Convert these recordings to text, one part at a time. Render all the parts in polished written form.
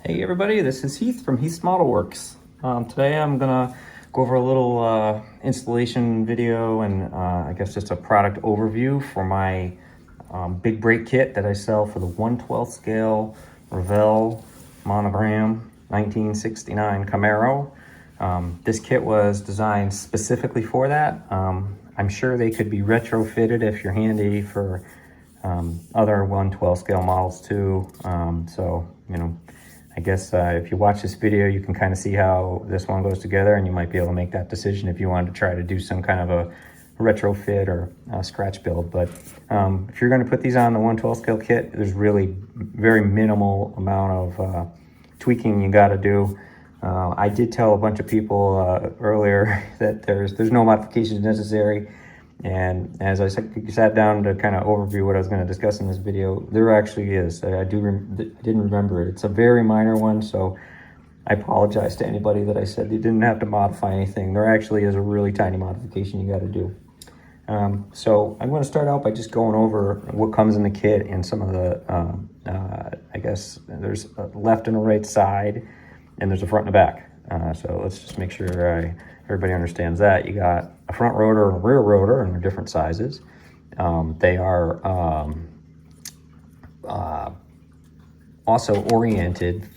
Hey everybody, this is Heath from Heath Model Works. Today I'm gonna go over a little installation video and I guess just a product overview for my big brake kit that I sell for the 1/12 scale Revell Monogram 1969 Camaro. This kit was designed specifically for that. I'm sure they could be retrofitted if you're handy for other 1/12 scale models too. I guess if you watch this video, you can kind of see how this one goes together, and you might be able to make that decision if you wanted to try to do some kind of a retrofit or scratch build. But if you're going to put these on the 1/12 scale kit, there's really very minimal amount of tweaking you got to do. I did tell a bunch of people earlier that there's no modifications necessary. And as I sat down to kind of overview what I was going to discuss in this video, there actually is. I didn't remember it. It's a very minor one, so I apologize to anybody that I said they didn't have to modify anything. There actually is a really tiny modification you got to do. So I'm going to start out by just going over what comes in the kit and some of the, I guess there's a left and a right side, and there's a front and a back. So let's just make sure everybody understands that. You got a front rotor and a rear rotor, and they're different sizes. They are also oriented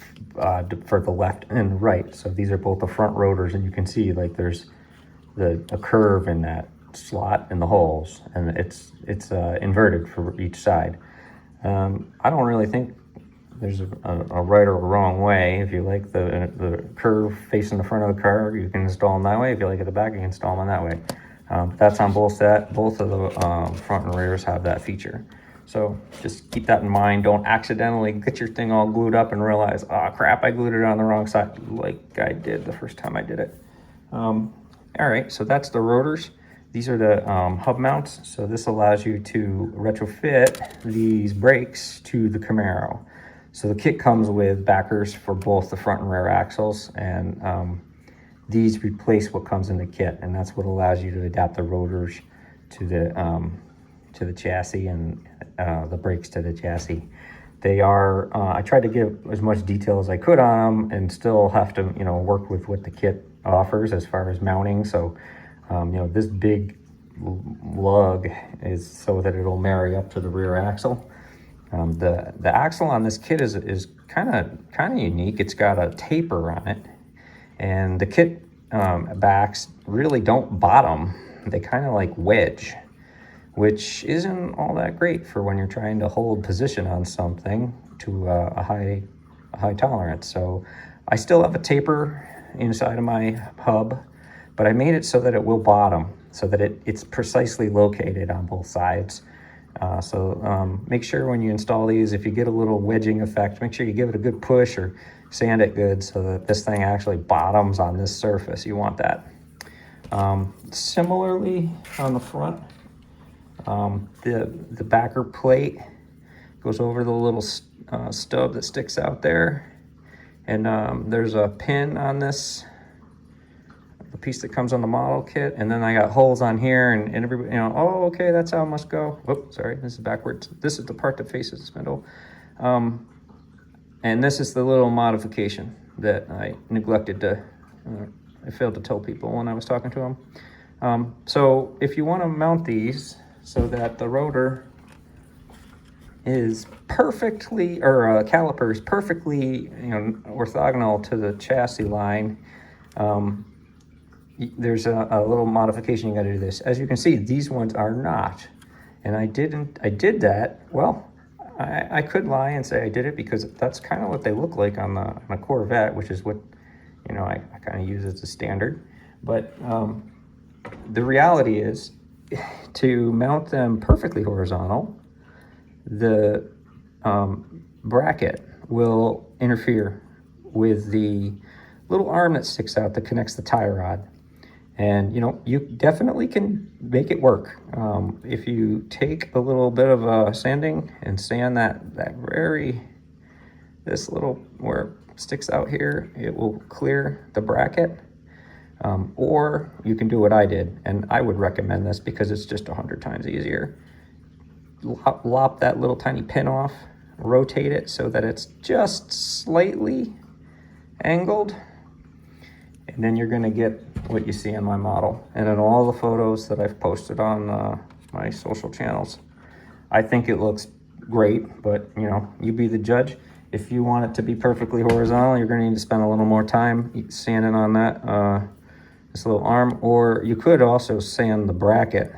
for the left and the right. So these are both the front rotors, and you can see like there's a curve in that slot in the holes, and it's inverted for each side. I don't really think there's a right or a wrong way. If you like the curve facing the front of the car, you can install them that way. If you like it at the back, you can install them that way. That's on both of the front and rears have that feature. So just keep that in mind. Don't accidentally get your thing all glued up and realize, oh crap, I glued it on the wrong side like I did the first time I did it. All right, so that's the rotors. These are the hub mounts. So this allows you to retrofit these brakes to the Camaro. So the kit comes with backers for both the front and rear axles, and these replace what comes in the kit, and that's what allows you to adapt the rotors to the chassis and the brakes to the chassis. They are, I tried to give as much detail as I could on them and still have to, work with what the kit offers as far as mounting. So, this big lug is so that it'll marry up to the rear axle. The axle on this kit is kind of unique. It's got a taper on it, and the kit backs really don't bottom. They kind of like wedge, which isn't all that great for when you're trying to hold position on something to a high tolerance. So I still have a taper inside of my hub, but I made it so that it will bottom, so that it's precisely located on both sides. So make sure when you install these, if you get a little wedging effect, make sure you give it a good push or sand it good so that this thing actually bottoms on this surface. You want that. Similarly, on the front, the backer plate goes over the little stub that sticks out there, and there's a pin on this, the piece that comes on the model kit, and then I got holes on here, and everybody, oh, okay, that's how it must go. Whoops, sorry, this is backwards. This is the part that faces the spindle. And this is the little modification that I neglected to, I failed to tell people when I was talking to them. So if you want to mount these so that the rotor is perfectly, or caliper is perfectly, orthogonal to the chassis line, there's a little modification you got to do this. As you can see, these ones are not, and I did that. Well, I could lie and say I did it because that's kind of what they look like on a Corvette, which is what I kind of use as a standard. But the reality is, to mount them perfectly horizontal, the bracket will interfere with the little arm that sticks out that connects the tie rod. And you definitely can make it work. If you take a little bit of sanding and sand this little where it sticks out here, it will clear the bracket. Or you can do what I did, and I would recommend this because it's just 100 times easier. Lop that little tiny pin off rotate it so that it's just slightly angled. And then you're gonna get what you see in my model and in all the photos that I've posted on my social channels. I think it looks great, but you know, you be the judge. If you want it to be perfectly horizontal, you're gonna need to spend a little more time sanding on that, this little arm, or you could also sand the bracket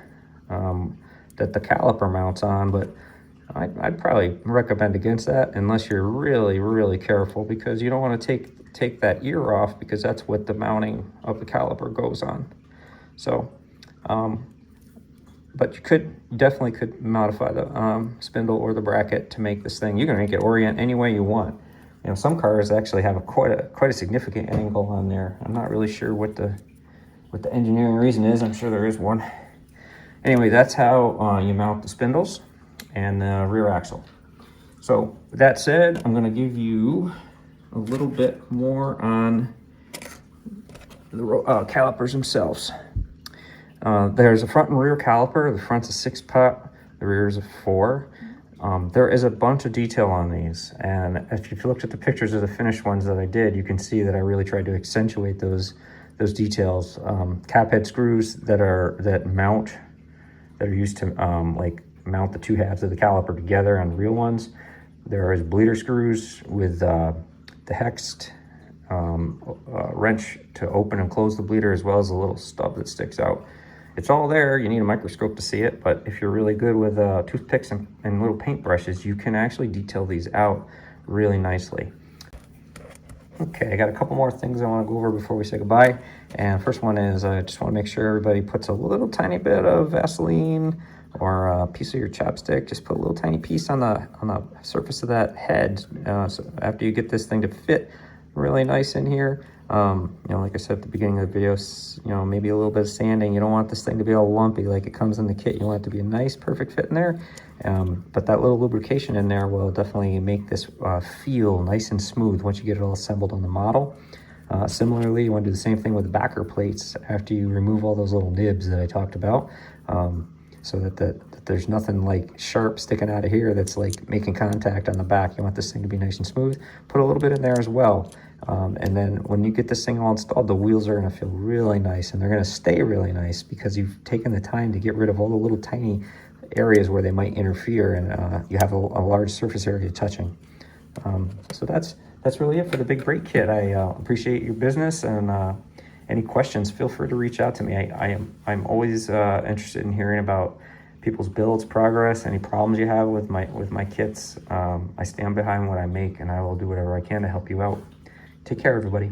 that the caliper mounts on, but I'd probably recommend against that unless you're really, really careful, because you don't want to take that ear off, because that's what the mounting of the caliper goes on. So, but you definitely could modify the spindle or the bracket to make this thing. You can make it orient any way you want. You know, some cars actually have quite a significant angle on there. I'm not really sure what the engineering reason is. I'm sure there is one. Anyway, that's how you mount the spindles and the rear axle. So with that said, I'm going to give you a little bit more on the calipers themselves. There's a front and rear caliper. The front's a 6-pot, the rear is a 4. There is a bunch of detail on these, and if you looked at the pictures of the finished ones that I did, you can see that I really tried to accentuate those details. Cap head screws that are used to like mount the 2 halves of the caliper together on real ones. There is bleeder screws with the hexed wrench to open and close the bleeder, as well as a little stub that sticks out. It's all there. You need a microscope to see it, but if you're really good with toothpicks and little paint brushes, you can actually detail these out really nicely. Okay, I got a couple more things I want to go over before we say goodbye. And first one is I just want to make sure everybody puts a little tiny bit of Vaseline or a piece of your chapstick. Just put a little tiny piece on the surface of that head. So after you get this thing to fit really nice in here, you know, like I said at the beginning of the video, you know, maybe a little bit of sanding. You don't want this thing to be all lumpy like it comes in the kit. You want it to be a nice, perfect fit in there. But that little lubrication in there will definitely make this feel nice and smooth once you get it all assembled on the model. Similarly, you want to do the same thing with the backer plates after you remove all those little nibs that I talked about, so that there's nothing like sharp sticking out of here that's like making contact on the back. You want this thing to be nice and smooth. Put a little bit in there as well. And then when you get this thing all installed, the wheels are going to feel really nice, and they're going to stay really nice because you've taken the time to get rid of all the little tiny areas where they might interfere, and you have a large surface area touching. So that's really it for the big brake kit. I appreciate your business, and any questions, feel free to reach out to me. I'm always interested in hearing about people's builds, progress, any problems you have with my kits. I stand behind what I make, and I will do whatever I can to help you out. Take care, everybody.